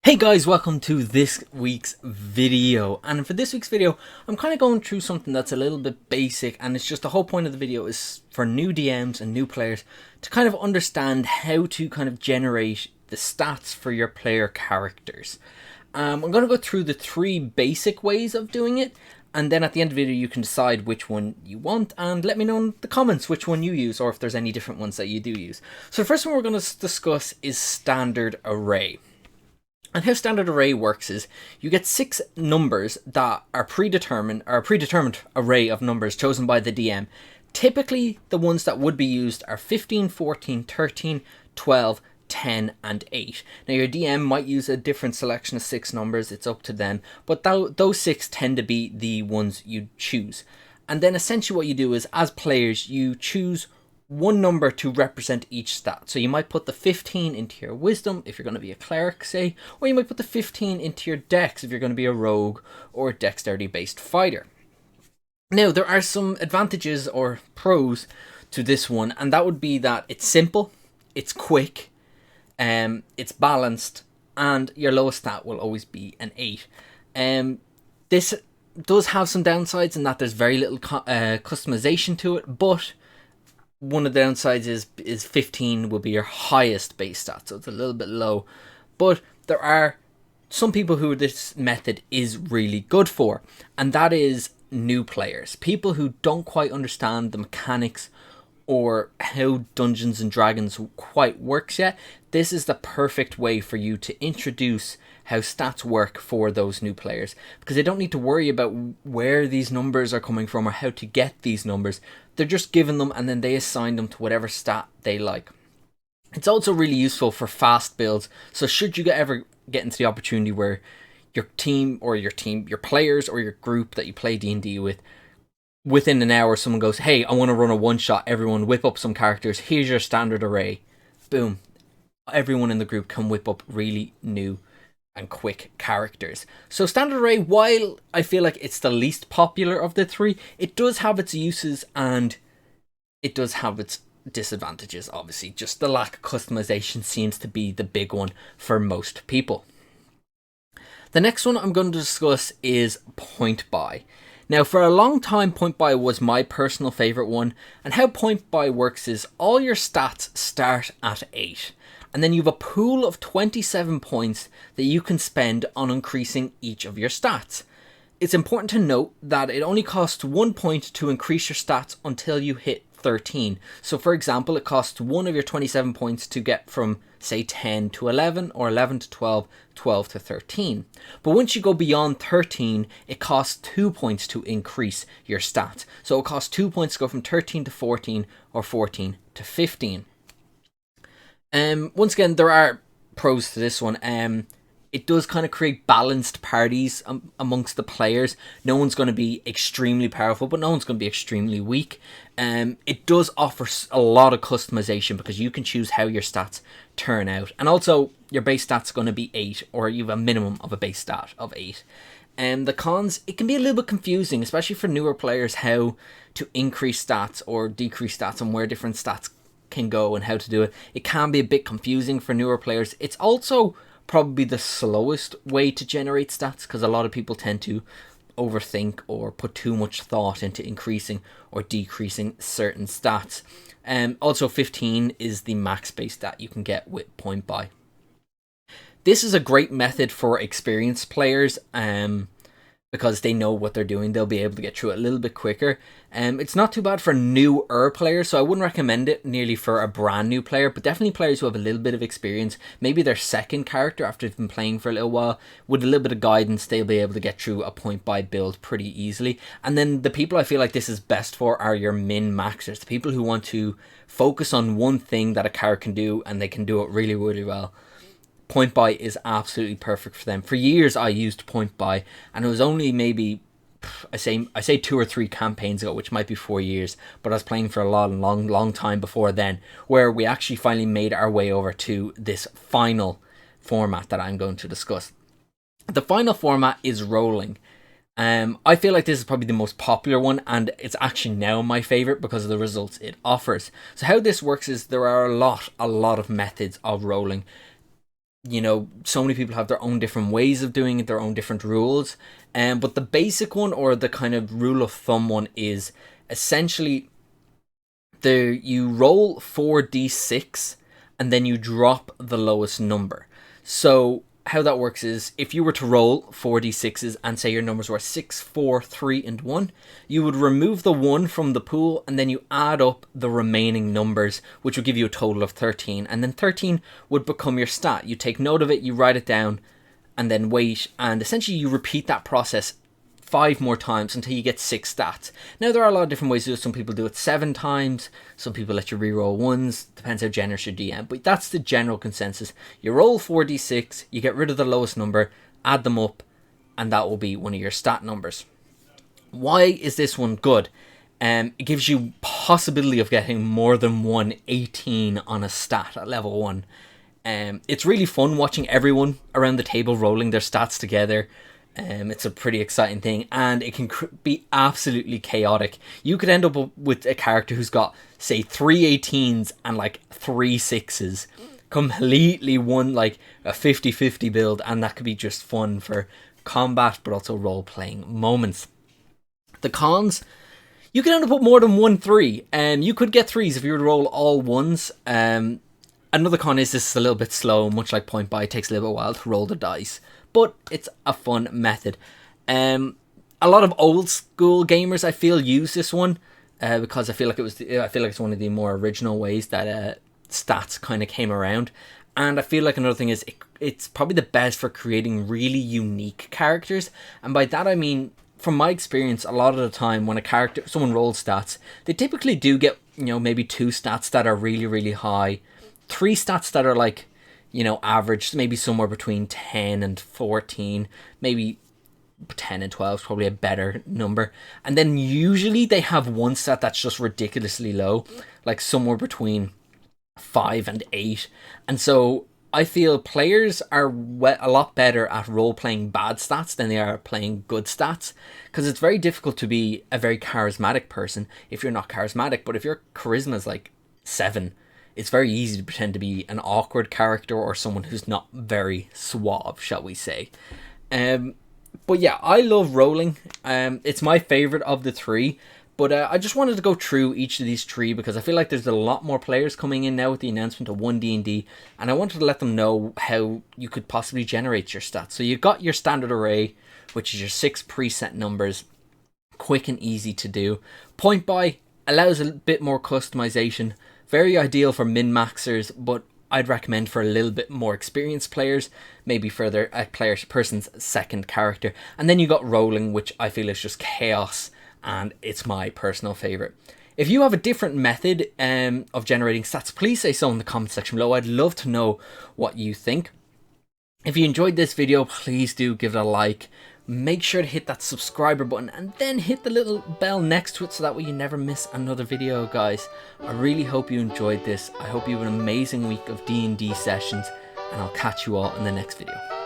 Hey guys, welcome to this week's video. And for this week's video, I'm kind of going through something that's a little bit basic, and it's just the whole point of the video is for new DMs and new players to kind of understand how to kind of generate the stats for your player characters. I'm going to go through the three basic ways of doing it, and then at the end of the video you can decide which one you want and let me know in the comments which one you use or if there's any different ones that you do use. So the first one we're going to discuss is standard array. And how standard array works is you get 6 numbers that are predetermined, or a predetermined array of numbers chosen by the DM. Typically, the ones that would be used are 15, 14, 13, 12, 10, and 8. Now, your DM might use a different selection of 6 numbers, it's up to them, but those 6 tend to be the ones you choose. And then essentially what you do is, as players, you choose one number to represent each stat. So you might put the 15 into your wisdom if you're going to be a cleric, say, or you might put the 15 into your dex if you're going to be a rogue or a dexterity based fighter. Now there are some advantages or pros to this one, and that would be that it's simple, it's quick, it's balanced, and your lowest stat will always be an 8. This does have some downsides in that there's very little customization to it, but one of the downsides is 15 will be your highest base stat, so it's a little bit low. But there are some people who this method is really good for, and that is new players. People who don't quite understand the mechanics or how Dungeons and Dragons quite works yet. This is the perfect way for you to introduce how stats work for those new players, because they don't need to worry about where these numbers are coming from or how to get these numbers. They're just given them and then they assign them to whatever stat they like. It's also really useful for fast builds, so should you ever get into the opportunity where your players or your group that you play D&D with, within an hour someone goes, hey, I want to run a one shot, everyone whip up some characters, here's your standard array, boom, everyone in the group can whip up really new and quick characters. So standard array, while I feel like it's the least popular of the three, it does have its uses and it does have its disadvantages. Obviously, just the lack of customization seems to be the big one for most people. The next one I'm going to discuss is point buy. Now, for a long time, point buy was my personal favorite one, and how point buy works is all your stats start at 8, and then you have a pool of 27 points that you can spend on increasing each of your stats. It's important to note that it only costs 1 point to increase your stats until you hit 13. So for example, it costs 1 of your 27 points to get from, say, 10 to 11, or 11 to 12, 12 to 13. But once you go beyond 13, it costs 2 points to increase your stats. So it costs 2 points to go from 13 to 14, or 14 to 15. Once again, there are pros to this one. It does kind of create balanced parties amongst the players. No one's going to be extremely powerful, but no one's going to be extremely weak. It does offer a lot of customization because you can choose how your stats turn out. And also, your base stat's going to be 8, or you have a minimum of a base stat of 8. The cons, it can be a little bit confusing, especially for newer players, how to increase stats or decrease stats and where different stats can go and how to do it. It can be a bit confusing for newer players. It's also probably the slowest way to generate stats because a lot of people tend to overthink or put too much thought into increasing or decreasing certain stats. Also 15 is the max base stat you can get with point buy. This is a great method for experienced players because they know what they're doing. They'll be able to get through it a little bit quicker. It's not too bad for newer players, so I wouldn't recommend it nearly for a brand new player, but definitely players who have a little bit of experience, maybe their second character after they've been playing for a little while, with a little bit of guidance, they'll be able to get through a point buy build pretty easily. And then the people I feel like this is best for are your min-maxers, the people who want to focus on one thing that a character can do and they can do it really, really well. Point buy is absolutely perfect for them. For years I used point buy, and it was only maybe I say 2 or 3 campaigns ago, which might be 4 years, but I was playing for a long time before then, where we actually finally made our way over to this final format that I'm going to discuss. The final format is rolling. I feel like this is probably the most popular one, and it's actually now my favorite because of the results it offers. So how this works is there are a lot of methods of rolling. you know, so many people have their own different ways of doing it, their own different rules. But the basic one, or the kind of rule of thumb one, is essentially you roll 4d6 and then you drop the lowest number. So how that works is, if you were to roll 4d6s and say your numbers were 6, 4, 3, and 1, you would remove the 1 from the pool and then you add up the remaining numbers, which would give you a total of 13. And then 13 would become your stat. You take note of it, you write it down, and then wait, and essentially you repeat that process 5 more times until you get 6 stats. Now, there are a lot of different ways to do it. Some people do it 7 times. Some people let you reroll ones. Depends how generous your DM. But that's the general consensus. You roll 4d6, you get rid of the lowest number, add them up, and that will be one of your stat numbers. Why is this one good? It gives you possibility of getting more than 118 on a stat at level 1. It's really fun watching everyone around the table rolling their stats together. It's a pretty exciting thing, and it can be absolutely chaotic. You could end up with a character who's got, say, 3 18s and like 3 6s, completely one, like a 50-50 build, and that could be just fun for combat but also role-playing moments. The cons: you could end up with more than 1 3. You could get 3s if you were to roll all 1s. Another con is this is a little bit slow, much like point buy. It takes a little while to roll the dice, but it's a fun method. A lot of old school gamers, I feel, use this one because I feel like it's one of the more original ways that stats kind of came around. And I feel like another thing is it's probably the best for creating really unique characters. And by that I mean, from my experience, a lot of the time when someone rolls stats, they typically do get, you know, maybe 2 stats that are really, really high, 3 stats that are like, you know, average, maybe somewhere between 10 and 14, maybe 10 and 12 is probably a better number. And then usually they have 1 stat that's just ridiculously low, like somewhere between 5 and 8. And so I feel players are a lot better at role-playing bad stats than they are playing good stats, because it's very difficult to be a very charismatic person if you're not charismatic. But if your charisma is like 7, it's very easy to pretend to be an awkward character or someone who's not very suave, shall we say. But yeah, I love rolling. It's my favorite of the 3. But I just wanted to go through each of these 3 because I feel like there's a lot more players coming in now with the announcement of 1D&D, and I wanted to let them know how you could possibly generate your stats. So you've got your standard array, which is your 6 preset numbers, quick and easy to do. Point buy allows a bit more customization. Very ideal for min-maxers, but I'd recommend for a little bit more experienced players, maybe for their person's second character. And then you got rolling, which I feel is just chaos, and it's my personal favorite. If you have a different method of generating stats, please say so in the comment section below. I'd love to know what you think. If you enjoyed this video, please do give it a like. Make sure to hit that subscriber button and then hit the little bell next to it so that way you never miss another video, guys. I really hope you enjoyed this. I hope you have an amazing week of D&D sessions, and I'll catch you all in the next video.